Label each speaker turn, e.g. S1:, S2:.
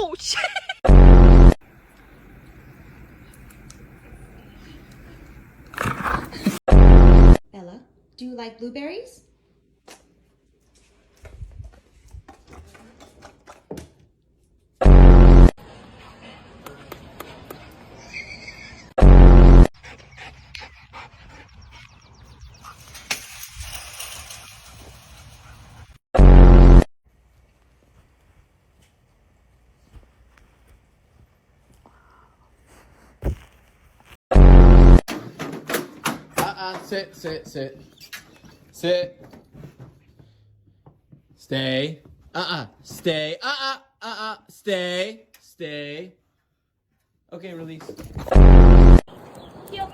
S1: Ouch!
S2: Ella, do you like blueberries?
S3: Sit. Sit. Stay. Stay. Stay. Okay, release.
S1: Heel.